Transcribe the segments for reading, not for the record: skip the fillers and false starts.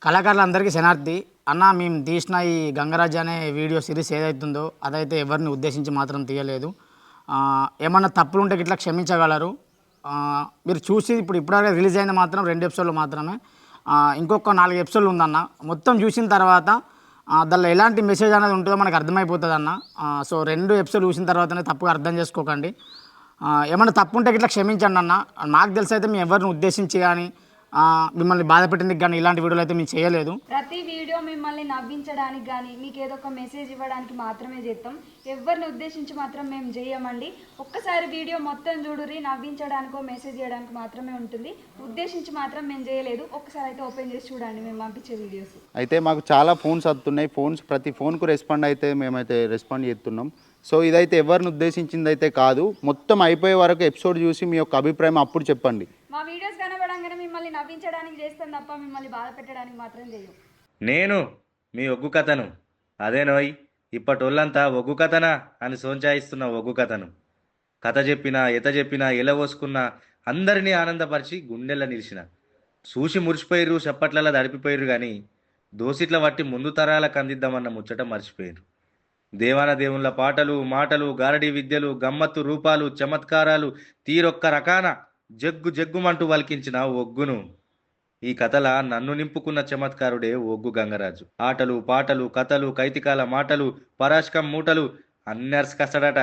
కళాకారులందరికీ శనార్థి అన్న. మేము తీసిన ఈ గంగరాజ్ అనే వీడియో సిరీస్ ఏదైతుందో అదైతే ఎవరిని ఉద్దేశించి మాత్రం తీయలేదు. ఏమన్నా తప్పులు ఉంటే ఇట్లా క్షమించగలరు. మీరు చూసి ఇప్పుడే రిలీజ్ అయిన మాత్రం 2 ఎపిసోడ్లు మాత్రమే. ఇంకొక 4 ఎపిసోడ్లు ఉందన్న. మొత్తం చూసిన తర్వాత దానిలో ఎలాంటి మెసేజ్ అనేది ఉంటుందో మనకు అర్థమైపోతుంది అన్న. సో 2 ఎపిసోడ్లు చూసిన తర్వాతనే తప్పుగా అర్థం చేసుకోకండి. ఏమన్నా తప్పు ఉంటే ఇట్లా క్షమించండి అన్న. నాకు తెలిసి అయితే మేము ఎవరిని ఉద్దేశించి కానీ మిమ్మల్ని బాధ పెట్టడానికి కానీ ఇలాంటి వీడియోలు అయితే మేము చేయలేదు. ప్రతి వీడియో మిమ్మల్ని నవ్వించడానికి కానీ మీకు ఏదో ఒక మెసేజ్ ఇవ్వడానికి మాత్రమే చేస్తాం. ఎవరిని ఉద్దేశించి మాత్రం మేము చేయమండి. ఒక్కసారి వీడియో మొత్తం చూడుర్రి, నవ్వించడానికో మెసేజ్ చేయడానికి మాత్రమే ఉంటుంది. ఉద్దేశించి మాత్రం మేము చేయలేదు. ఒక్కసారి అయితే ఓపెన్ చేసి చూడండి మేము పంపించే వీడియోస్. అయితే మాకు చాలా ఫోన్స్ వస్తున్నాయి. ప్రతి ఫోన్కు రెస్పాండ్ అయితే మేమైతే రెస్పాండ్ చేస్తున్నాం. సో ఇదైతే ఎవరిని ఉద్దేశించింది అయితే కాదు. మొత్తం అయిపోయే వరకు ఎపిసోడ్ చూసి మీ యొక్క అభిప్రాయం అప్పుడు చెప్పండి. మా వీడియోస్ కనబడంగానే మిమ్మల్ని నవ్వించడానికి చేస్తాం తప్ప మిమ్మల్ని బాధ పెట్టడానికి మాత్రం చేయం. నేను మీ ఒగ్గు కథను అదేనోయ్ ఇప్పటోళ్ళంతా ఒగ్గు కథనా అని సోంచాయిస్తున్న ఒగ్గు కథను కథ చెప్పినా ఎత చెప్పినా ఎలవోసుకున్నా అందరినీ ఆనందపరిచి గుండెల్లో నిలిచిన చూసి మురిసిపోయిర్రు, చప్పట్లలో దడిపిపోయిర్రు. కానీ దోసిట్ల వట్టి ముందు తరాలకు అందిద్దామన్న ముచ్చట మర్చిపోయారు. దేవాన దేవుళ్ళ పాటలు, మాటలు, గారడి విద్యలు, గమ్మత్తు రూపాలు, చమత్కారాలు తీరొక్క రకాన జగ్గుమంటూ వలికించిన ఒగ్గును ఈ కథల నన్ను నింపుకున్న చమత్కారుడే ఒగ్గు గంగరాజు. ఆటలు, పాటలు, కథలు, కైతికాల మాటలు, పరాష్కం మూటలు అన్నర్స్ కసడట.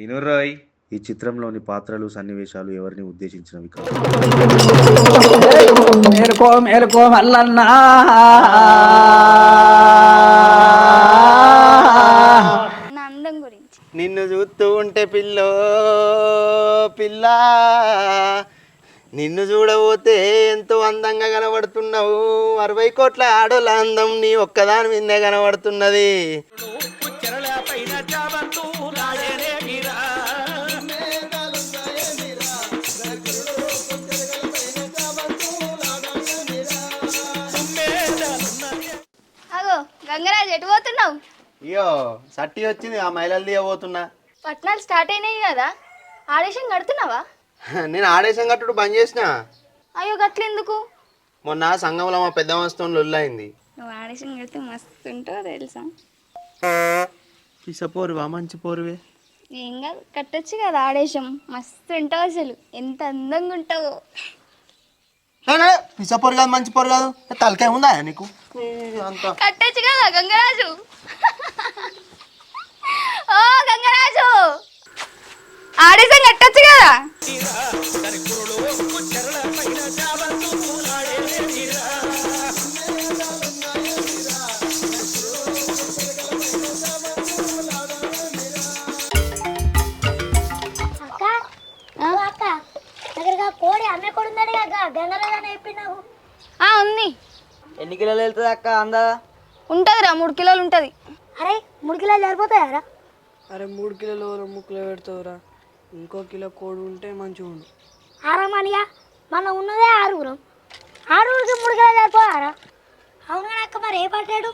ఇనురోయ్, ఈ చిత్రంలోని పాత్రలు, సన్నివేశాలు ఎవరిని ఉద్దేశించినవి కాదు. మేలుకో మల్లన్నా, నిన్ను చూస్తూ ఉంటే పిల్ల నిన్ను చూడబోతే ఎంతో అందంగా కనబడుతున్నావు. 60 కోట్ల ఆడోళ్ళ అందం నీ ఒక్కదాని మీదే కనబడుతున్నది. గంగరాజు ఎటు పోతున్నావు? అయ్యో సట్టి వచ్చింది, ఆ మహిళలు దిగబోతున్నా. పట్నాలు స్టార్ట్ అయినాయి కదా, ఆడేషన్ కడుతున్నావా? నేను ఆడేసం కట్టుడు బంద్ చేసిన. అయ్యో గట్లెందుకు? మొన్న సంఘంలో మా పెద్ద మస్తు లొల్లైంది. నువ్వు ఆడేషన్ కడితే మస్తు ఉంటావు తెలుసా. పిసపోరువా మంచి పోరువే. ఏం కాదు, కట్టొచ్చు కదా ఆడేశం. మస్తు ఉంటావు, అసలు ఎంత అందంగా ఉంటావు. పిసపోరు కాదు మంచి పోరు కాదు, తలకాయ ఉందా నీకు? కట్టొచ్చు కదా గంగరాజు. ఓ గంగరాజు, ఆడేసం కట్టొచ్చు కదా. కోడి అమ్మే కోడి ఉందడి గంగరాజు చెప్పినావు. ఉంది. ఎన్ని కిలోలు వెళ్తుంది అక్క? అందా ఉంటుందిరా, 3 కిలోలు ఉంటుంది. అరే 3 కిలోలు సరిపోతాయారా? అరే 3 కిలోలు 2 కిలో పెడతావురా. ఇంకో కిలో కోడి ఉంటే మంచిగా ఉండు. ఆరామనియా, మనం ఉన్నదే 6గురం. 6గురికి 3 కిలోలు సరిపోయారా? అవును అక్క, మరి ఏ పట్టాడు?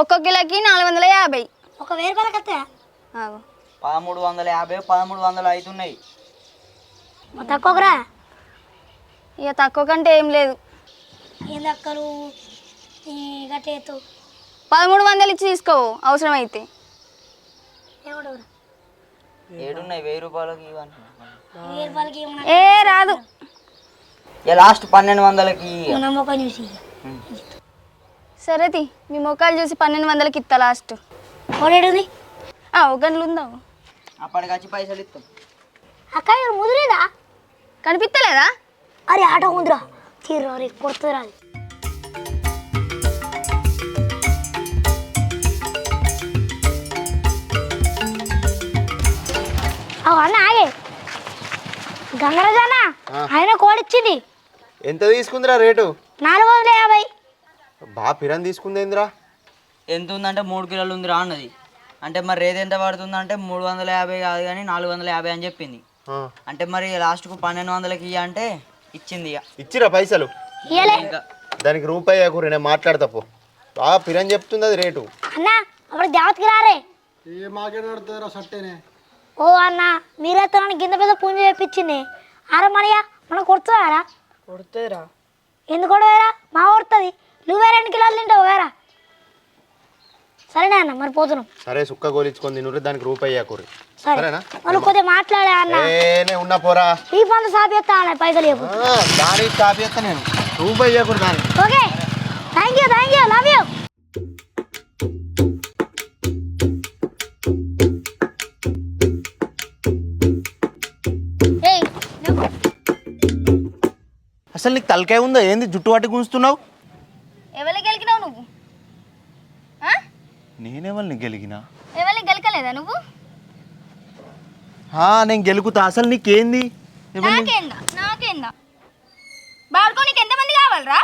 ఒక్కో కిలోకి 450. 1000 రూపాయలకి వస్తాయా? 1350, 1300 అవుతున్నాయి. తక్కువరా? ఇక తక్కువ కంటే ఏం లేదు. ఏంది అక్కలు గట్టేతో 1300 ఇచ్చి తీసుకోవు అవసరమైతే. ఏడున్నాయి 1000 రూపాయలకి ఏ రాదు. లాస్ట్ 1200కి నమ్మకం చూసి. సరేది, మీ మొక్కలు చూసి 1200కి ఇస్తా లాస్ట్. కోడేడుంది? ఒక గంటలు ఉందా? అప్పటికి వచ్చి పైసలు ఇస్తాం. అక్క ముదిరేదా? కనిపిస్తలేదా? అరే ఆటో ముద్రా తీరు కొడుతురా. అన్న ఆగే గంగరాజానా, ఆయన కోడిచ్చింది. ఎంత తీసుకుందిరా రేటు? 450. బా పిరన్ తీసుకుందేంద్రా? ఎంత ఉందంటే 3 కిలోలు ఉందిరా అన్నది. అంటే మరి రేట్ ఎంత పడుతుందంటే 350 కాదు కానీ 450 అని చెప్పింది. అంటే మరి లాస్ట్కు 1200కి ఇయ్య అంటే ఇచ్చింది. ఇక ఇచ్చిరా పైసలు? దానికి రూపాయి కూర నేను మాట్లాడతా పో. బాగా పిరన్ చెప్తుంది అది రేటు. అన్న అప్పుడు దేవతకి రారే. ఓ అన్న, మీరే తనని గింద పెద్ద పూజ చేయించింది. అరే మనయ్య మనం కొడుతున్నారా? కొడుతారా? ఎందుకు కొడవేరా? మా కొడుతుంది. నువ్వే 2 కిలోలు తింటావు వేరా సరేనా అన్న మరి పోతున్నాం సరే సుక్క గోలించుకొని తినుర్రి దానికి రూపాయి కూర్రి సరే సరేనా మనం కొద్దిగా మాట్లాడే అన్న ఏనే ఉన్నా పోరా ఈ పండు సాపేస్తా అన్న పైసలు చెప్పు దానికి కాపేస్తా నేను రూపాయి కూర్రి దానికి okay thank you love you ఏయ్ నువ్వు అసలు నీకు తలకాయ ఉందా ఏంది జుట్టు పట్టి గుంజుతున్నావు ఎవరికి గెలికినావు నువ్వు ఆ? నేనెవరిని గెలిగినా ఎవరికి గెలకలేదా నువ్వు నేను గెలుకుతా అసలు నీకేంది నాకేందా బాడుకోనికి ఎంతమంది కావాలరా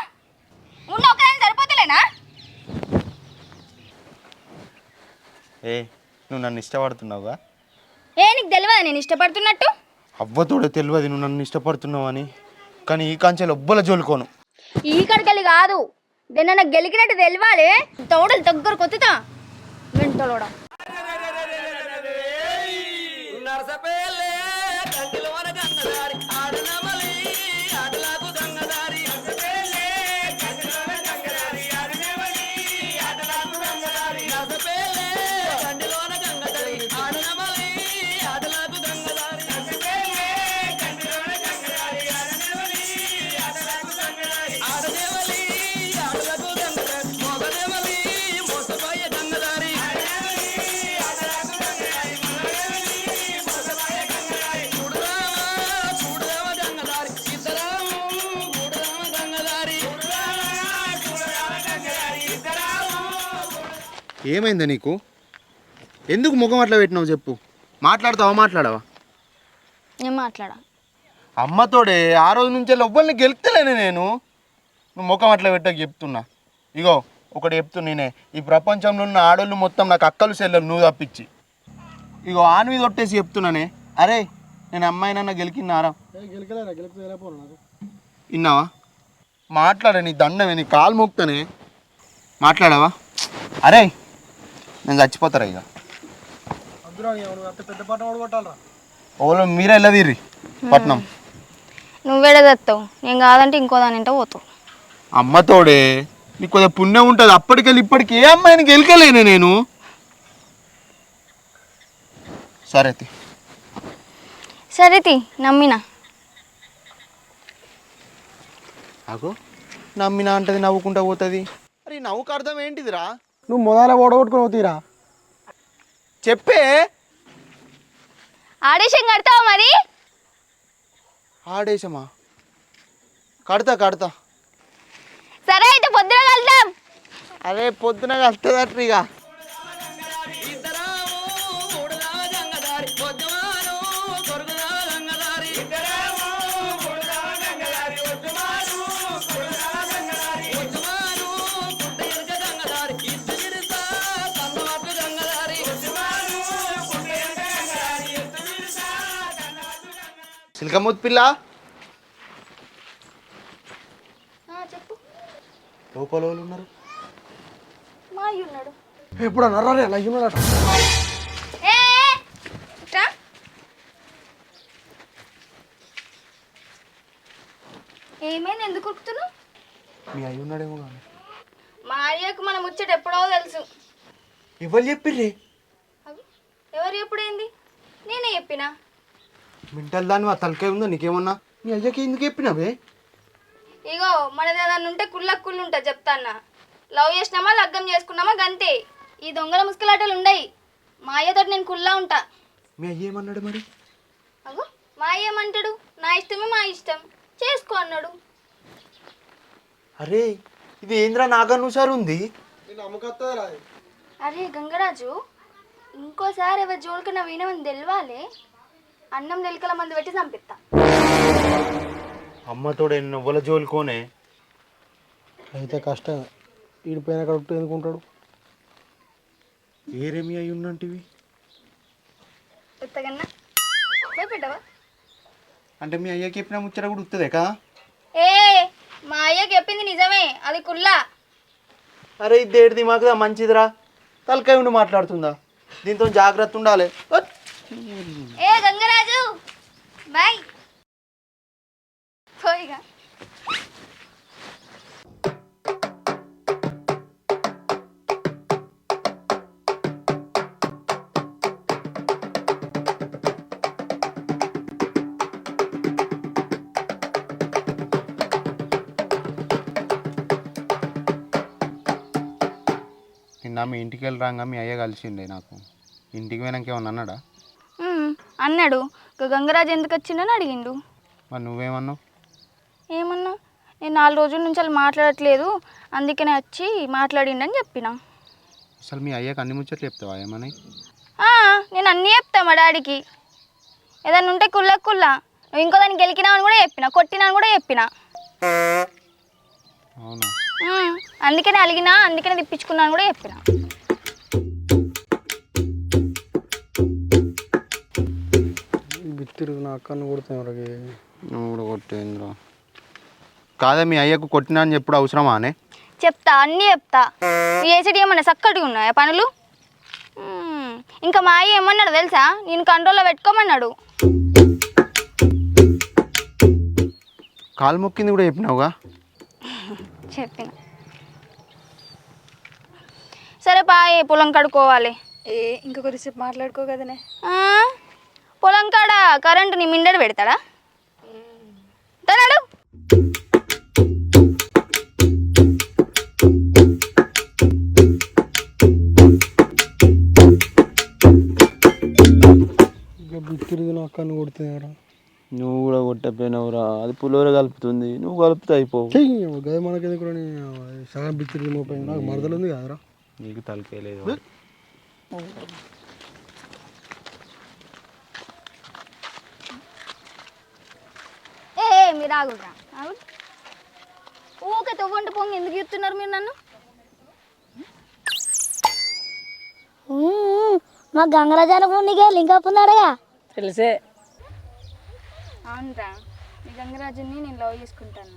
ఉన్న ఒకదాన్ని సరిపోతలేనా ఏ నువ్వు నన్ను ఇష్టపడుతున్నావుగా నీకు తెలియదా నేను ఇష్టపడుతున్నట్టు అవ్వతోడే తెలియదు నువ్వు నన్ను ఇష్టపడుతున్నావు అని కానీ ఈ కాంచెలు ఒబ్బల జోలుకోను ఈ కడకలి కాదు నిన్న గెలికినట్టు తెలియాలి తోడలు దగ్గర కొత్తుతా వెంటలోడా ఏమైందా నీకు ఎందుకు ముఖం అట్లా పెట్టినావు చెప్పు మాట్లాడవా నేను మాట్లాడా అమ్మతోడే ఆ రోజు నుంచి ఎవ్వరిని గెలుస్తలేనే నేను నువ్వు ముఖం అట్లా పెట్టక చెప్తున్నా ఇగో ఒకటి చెప్తున్నా నేనే ఈ ప్రపంచంలో ఉన్న ఆడోళ్ళు మొత్తం నాకు అక్కలు చెల్లెలు నువ్వు తప్పించి ఇగో ఆన్ మీద కొట్టేసి చెప్తున్నానే అరే నేను అమ్మాయినన్నా గెలికినారా విన్నావా మాట్లాడే నీ దండమే నీ కాలు మోక్తానే మాట్లాడావా అరే నేను చచ్చిపోతారా ఇక ఓలో మీరే వెళ్ళదిర్రి పట్నం నువ్వేడే తెస్తావు నేను కాదంటే ఇంకో దాని ఇంట పోతావు అమ్మతోడే నీకు కొద్దిగా పుణ్యం ఉంటుంది అప్పటికెళ్ళి ఇప్పటికి ఏ అమ్మాయిని గెలికలేనే నేను సరేతి నమ్మినా అగో నమ్మినా అంటది నవ్వుకుంటా పోతుంది అరే నవ్వుకు అర్థం ఏంటిదిరా నువ్వు మొదల ఓడగొట్టుకుని పోతీరా చెప్పే ఆడిషన్ కడతావా మరి ఆడేశమా కడతా సరే అయితే పొద్దున కలుద్దాం అరే పొద్దున కలుతుందట్టు ఇక సిల్కమూత్ పిల్ల చెప్పు లోపల వాళ్ళు ఉన్నారు మా అయ్య ఉన్నాడు ఎప్పుడు అన్నారా అలా ఉన్నాడు ఏ ఇట్రా. ఏమైంది ఎందుకు ఉరుకుతున్నావు మీ అయ్యి ఉన్నాడేమో కానీ మా అయ్యకు మన ముచ్చట ఎప్పుడో తెలుసు ఎవరు చెప్పిర్రే అవి ఎవరు ఎప్పుడైంది నేనే చెప్పినా మింటల్ దాన్ని ఆ తలకాయ ఉందా నీకేమన్నా మీ అయ్యకి ఎందుకు చెప్పినావే ఇగో మనది ఏదన్నా ఉంటే కుళ్ళు ఉంటా చెప్తాన్నా లవ్ చేసినామా లగ్గం చేసుకున్నామా గంతే ఈ దొంగల ముసుకలాటలు ఉండయి మా అయ్యతో నేను కుల్లా ఉంటా మీ అయ్య ఏమన్నాడు మరి అగో మా అయ్య ఏమంటాడు నా ఇష్టమే మా ఇష్టం చేసుకో అన్నాడు అరే ఇది ఏంద్రా నాగనుసారు ఉంది అరే గంగరాజు ఇంకోసారి ఎవరి జోలికన్నా వినమని తెలవాలి అన్నం నెలకల మంది పెట్టి చంపిస్తా అమ్మతోడే నువ్వుల జోలుకోనే అయితే కష్టం ఈడిపోయిన కడుపు ఎందుకుంటాడు ఏరేమి అయి ఉన్నంటివి ఎత్తగన్నా భయపెట్టావా అంటే మీ అయ్యకి చెప్పిన ముచ్చట కూడా ఉత్తదే కదా ఏ మా అయ్యకి చెప్పింది నిజమే అది కుల్లా అరే ఇది దేడిది మాకుదా మంచిదిరా తలకాయ ఉండి మాట్లాడుతుందా దీంతో జాగ్రత్త ఉండాలి ఏ గంగరాజు బాయ్ పోయిగా నిన్న మీ ఇంటికి వెళ్ళి రాగా మీ అయ్య కలిసిండే నాకు. ఇంటికి పోయినాక ఏమన్నా అన్నాడా? అన్నాడు. గంగరాజు ఎందుకు వచ్చిండని అడిగిండు. మరి నువ్వేమన్నావు? ఏమన్నా, నేను 4 రోజుల నుంచి వాళ్ళు మాట్లాడట్లేదు, అందుకనే వచ్చి మాట్లాడిండని చెప్పిన. అసలు మీ అయ్యకి అన్ని ముచ్చట్లు చెప్తావా ఏమని? నేను అన్నీ చెప్తా మా డాడీకి. ఏదన్నా ఉంటే కుల్ల నువ్వు ఇంకో దాన్ని గెలికినావని కూడా చెప్పిన, కొట్టినాను కూడా చెప్పిన. అవునా? అందుకనే అలిగినా, అందుకనే తిప్పించుకున్నాను కూడా చెప్పిన. బిత్తిరు నా అక్కను కొడుతున్నారు. నువ్వు కూడా కొట్టేంద్రా. కాదా మీ అయ్యకు కొట్టినా అని చెప్పుడు అవసరమా అనే? చెప్తా, అన్నీ చెప్తా. నువ్వు చేసేటి ఏమన్నా చక్కటిగా ఉన్నాయా పనులు? ఇంకా మా అయ్య ఏమన్నాడు తెలుసా, నేను కంట్రోల్లో పెట్టుకోమన్నాడు. కాలు మొక్కింది కూడా చెప్పినావుగా? చెప్పిన. సరే పాయే, పొలం కడుక్కోవాలి. ఇంకా కొద్దిసేపు మాట్లాడుకో కదనే. పొలం కాడ కరెంటు నీ మిండర్ పెడతాడా? తనాడు బిత్తిరు నా అక్కను కొడుతున్నారు. నువ్వు కూడా కొట్టపోయినావురా, అది పులిహోర కలుపుతుంది, నువ్వు కలుపుతా అయిపోవు. గది మనకెందుకు సగం బిత్తిరు మోపోయింది. నాకు మరదలు ఉంది కదరా. నీకు తలకేలేదు. మీరు ఆగురా, ఊకే తవ్వంట పొంగి ఎందుకు చెప్తున్నారు మీరు నన్ను? మా గంగరాజానికి నీకే లింకప్ ఉన్నాడుగా. తెలిసే. అవునరా, మీ గంగరాజుని నేను లవ్ చేసుకుంటాను.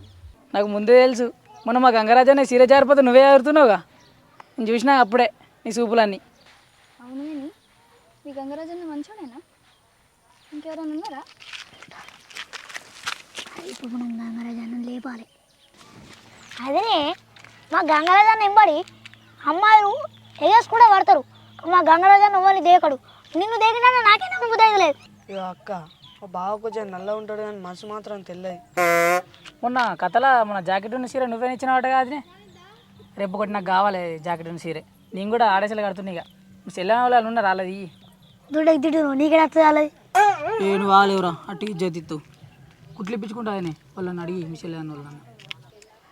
నాకు ముందే తెలుసు. మొన్న మా గంగరాజు సీర జారిపోతే నువ్వే ఆడుతున్నావుగా, నేను చూసినా అప్పుడే నీ సూపులన్నీ. అవును కానీ మీ గంగరాజుని మంచోడేనా? ఇంకెవరైనా ఉన్నారా? ఇప్పుడు మనం గంగరాజాన్ని లేపాలి. అదే మా గంగరాజాన్ని ఎంబడి అమ్మాయిలు ఎగేసుకుంటే పడతారు. మా గంగరాజాన్ని ఎవ్వరిని దేకడు. నిన్ను దేకినా నాకే నమ్మబుద్ధి అయితే లేదు. ఇక అక్క, మా బావ కొంచెం నల్ల ఉంటాడు కానీ మనసు మాత్రం తెల్లది. మొన్న కథల మన జాకెట్ ఉన్న సీర నువ్వే ఇచ్చినవాట కాదు. రేపు ఒకటి నాకు కావాలి జాకెట్ ఉన్న సీరే. నేను కూడా ఆడేసలు కడుతున్నా. ఇక మీ చెల్లె వాళ్ళు ఉన్నారు రాలేదు. దుడ్డకి తిట్టు నీకే వస్తుంది. ఏను వాళ్ళెవరా అటు జ్యోతిత్తు కుట్లు ఇప్పించుకుంటా వాళ్ళని అడిగి మీ చెల్లె అన్న వాళ్ళని.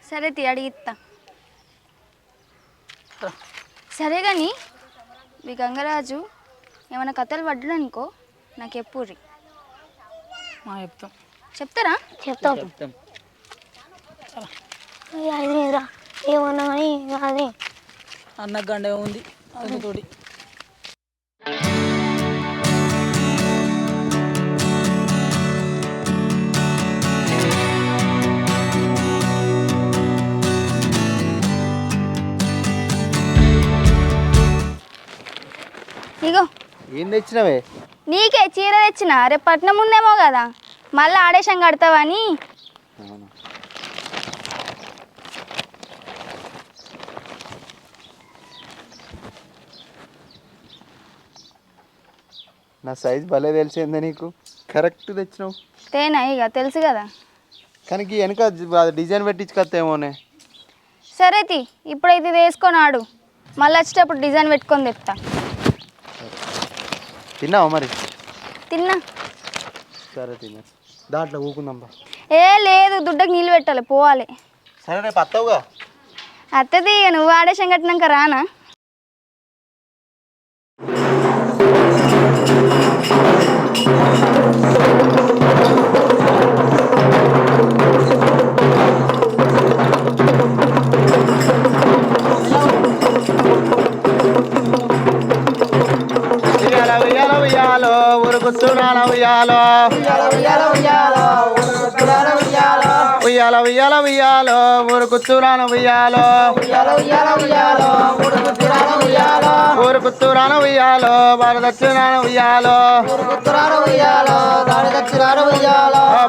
సరే అడిగిస్తా. సరే కానీ మీ గంగరాజు ఏమైనా కథలు పడ్డాడనుకో నాకు ఎప్పుర్రి. చెప్తాం. చెప్తారా? చెప్తాం. అది లేదురా, ఏమన్నా కానీ అది అన్న గండే ఉంది అందుతోటి. ఇగో ఏం తెచ్చినవే? నీకే చీర తెచ్చిన, రేపు పట్నం ఉందేమో కదా, మళ్ళీ ఆడేశం కడతావని. నా సైజ్ భలే తెలిసిందే నీకు. కరెక్ట్ తెచ్చినావు. తేనా ఇక తెలుసు కదా. కానీ వెనక డిజైన్ పెట్టించుకొస్తేమోనే. సరే ఇప్పుడైతే ఇది వేసుకొని ఆడు, మళ్ళీ వచ్చేటప్పుడు డిజైన్ పెట్టుకొని తెస్తా. తిన్నావా మరి? తిన్నా. సరే తిన్నా. దాంట్లో ఊకుందాం. లేదు, దుడ్డకి నీళ్ళు పెట్టాలి, పోవాలి. సరే రేపు అత్తవుగా. అత్తది ఇక నువ్వు ఆడేశం కట్టినాక రానా? ఉరుకుతున్నాను ఉయ్యాలో, ఉయ్యాల ఉయ్యాల ఉయ్యాలో, ఉరుకుతున్నాను ఉయ్యాలో, ఉరుకుతున్నాను ఉయ్యాలో, భారతచ్చినాను ఉయ్యాలో,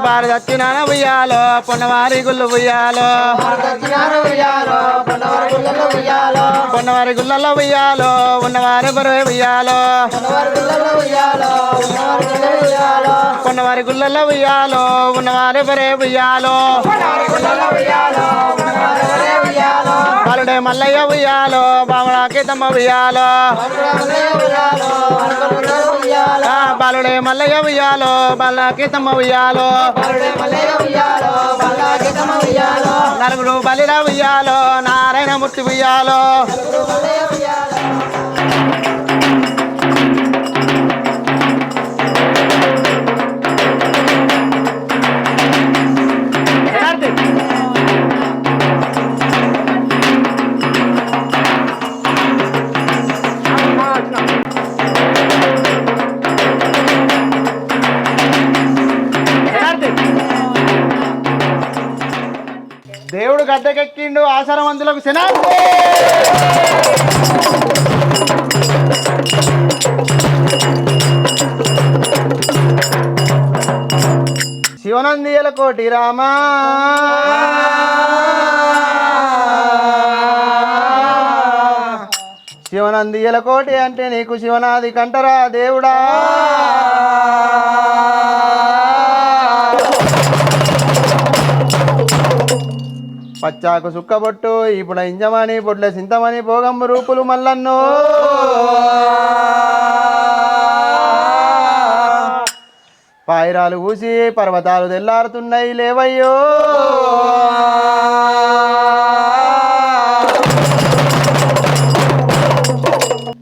భారతచ్చినాను ఉయ్యాలో, పొన్నవారి గుళ్ళు ఉయ్యాలో, పొన్నవారి గుళ్ళలో ఉయ్యాలో, ఉన్నవారి బరువు ఉయ్యాలో, పొన్నవారి గుళ్ళలో ఉయ్యాలో, ఉన్నవారి బరే ఉయ్యాలో. బాలుడే మల్లయ్య ఉయ్యాలో బామరాకేతమ్మ ఉయ్యాలో బాలుడే మల్లయ్య ఉయ్యాలో బాలకేతమ్మ ఉయ్యాలో నలుగురు బలిరా ఉయ్యాలో నారాయణమూర్తి ఉయ్యాలో దేవుడు గద్దెకెక్కిండు ఆసారవంతులకు శనార్థి శివనందియల కోటి రామా శివనందియల కోటి అంటే నీకు శివనాది కంటరా దేవుడా పచ్చాకు సుక్కబొట్టు ఇప్పుడు ఇంజమని బొడ్ల సింతమని భోగంబు రూపులు మల్లన్నో పాయిరాలు కూసి పర్వతాలు తెల్లారుతున్నాయి లేవయ్యో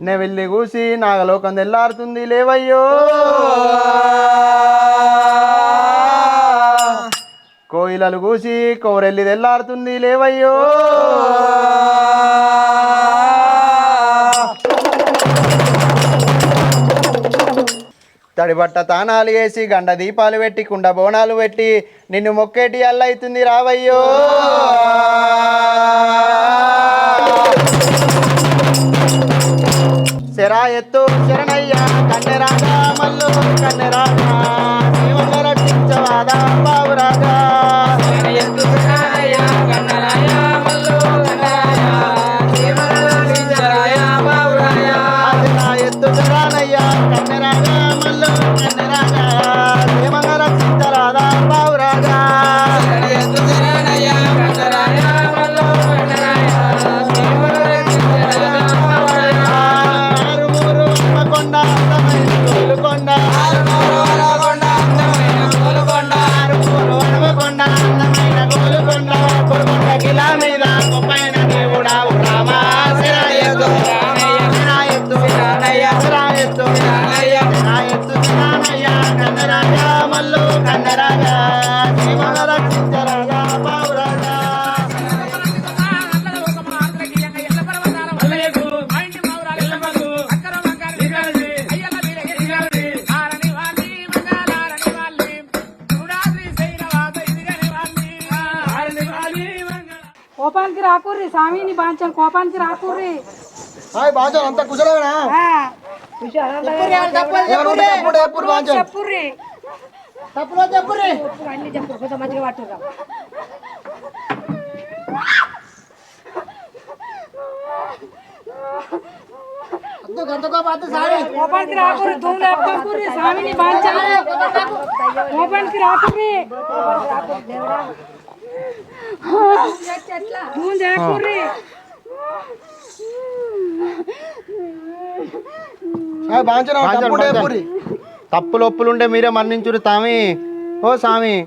నెవెల్లి కూసి నాగలోకం తెల్లారుతుంది లేవయ్యో కోయిలలు కూసి కోరెల్లి తెల్లారుతుంది లేవయ్యో తడిబట్ట తానాలు వేసి గండ దీపాలు పెట్టి కుండ బోనాలు పెట్టి నిన్ను మొక్కేటి అల్లయితుంది రావయ్యో శరా ఎత్తు శరణయ్య కన్నెరాజా మల్లు కన్నెరాజా జీవంలో రక్షించవాదా బాబురాజా ఎత్తు శరణయ్య కన్నెరాజా మల్లు కన్నెరాజా జీవంలో రక్షించరాయా బాబురాజా ఎత్తు శరణయ్య కన్నెరాజా మల్లు కన్నెరాజా జీవంలో రక్షించరాదా బాబురాజా ఎత్తు శరణయ్య కన్నెరాజా మల్లు కన్నెరాజా జీవంలో రక్షించరాదా కొండ అందమైన గోలుకొండ అందమైన గోలుకొండ కొడుకొండ కిలా మీద గొప్పైన దేవుడా రామా శిరాయత్తు శిరాయత్తు శిరాయత్తు శిరాయత్తు శిరానయ్య కన్నరాజా మల్లు కన్నరాజా జీవన రక్షించరాజా బావురాజా కోపానికి రాకూర్రి స్వామిని బాంచం కోపానికి రాకూర్రి బాగా అంతా కుశలమేనా చెప్పుర్రి అన్ని చెప్పు కొంచెం మంచిగా పట్టురా కోపానికి రాకూర్రి ధూమ్ లేపుకోకూర్రి స్వామిని బాంచం కోపానికి రాకూర్రి తప్పులు ఒప్పులుంటే మీరే మరణించురు స్వామి ఓ స్వామి